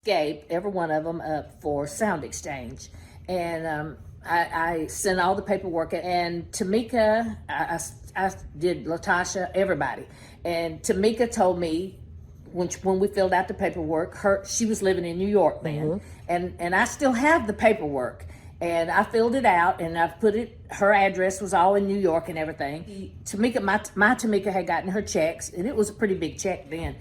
escape, every one of them, up for sound exchange. And I sent all the paperwork, and Tamika, I did Latasha, everybody. And Tamika told me when we filled out the paperwork, she was living in New York then, and I still have the paperwork. And I filled it out, and I've put it, her address was all in New York and everything. Tamika, my Tamika had gotten her checks, and it was a pretty big check then.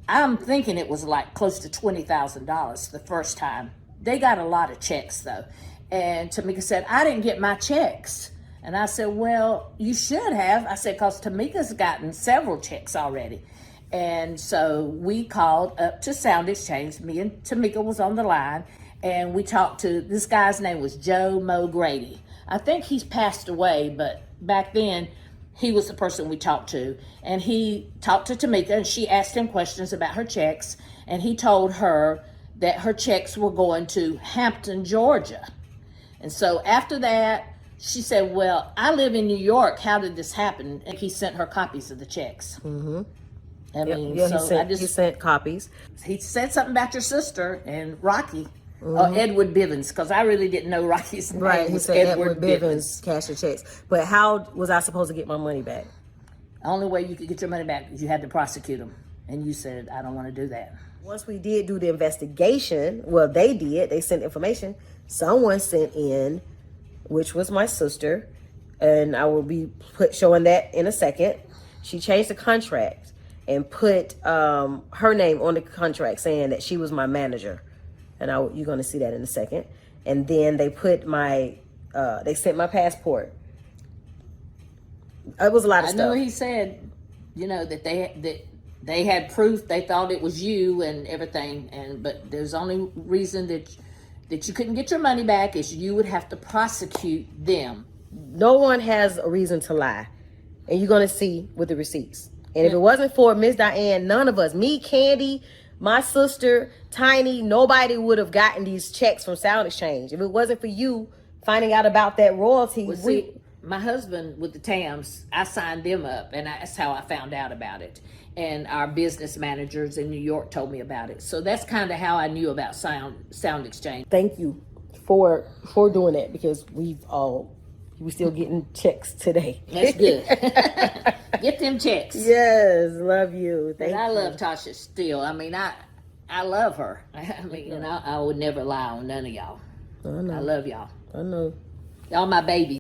I'm thinking it was like close to $20,000 the first time. They got a lot of checks though. And Tamika said, I didn't get my checks. And I said, well, you should have. I said, because Tamika's gotten several checks already. And so we called up to Sound Exchange. Me and Tamika was on the line. And we talked to, this guy's name was Joe Mo Grady. I think he's passed away, but back then he was the person we talked to. And he talked to Tamika, and she asked him questions about her checks. And he told her that her checks were going to Hampton, Georgia. And so after that, she said, well, I live in New York. How did this happen? And he sent her copies of the checks. I mean, yeah, so he sent copies. He said something about your sister and Rocky. Edward Bivens, because I really didn't know Rocky's name. Right, he said Edward Bivens cashed the checks. But how was I supposed to get my money back? The only way you could get your money back is you had to prosecute him. And you said, I don't want to do that. Once we did do the investigation, well, they sent information. Someone sent in, which was my sister, and I will be showing that in a second. She changed the contract and put her name on the contract saying that she was my manager. And you're going to see that in a second. And then they put they sent my passport. It was a lot of stuff. I know he said, that they had proof. They thought it was you and everything. But there's only reason that you couldn't get your money back is you would have to prosecute them. No one has a reason to lie. And you're going to see with the receipts. And if it wasn't for Miss Diane, none of us, me, Candy, my sister, Tiny, nobody would have gotten these checks from Sound Exchange. If it wasn't for you finding out about that royalty. Well, see, my husband with the TAMs, I signed them up, and that's how I found out about it. And our business managers in New York told me about it. So that's kind of how I knew about Sound Exchange. Thank you for doing that, because we're still getting checks today. That's good. Get them checks. Yes, love you. Thank you. I love Tocha still. I mean, I love her. I mean, and I would never lie on none of y'all. I know. I love y'all. I know. Y'all my babies.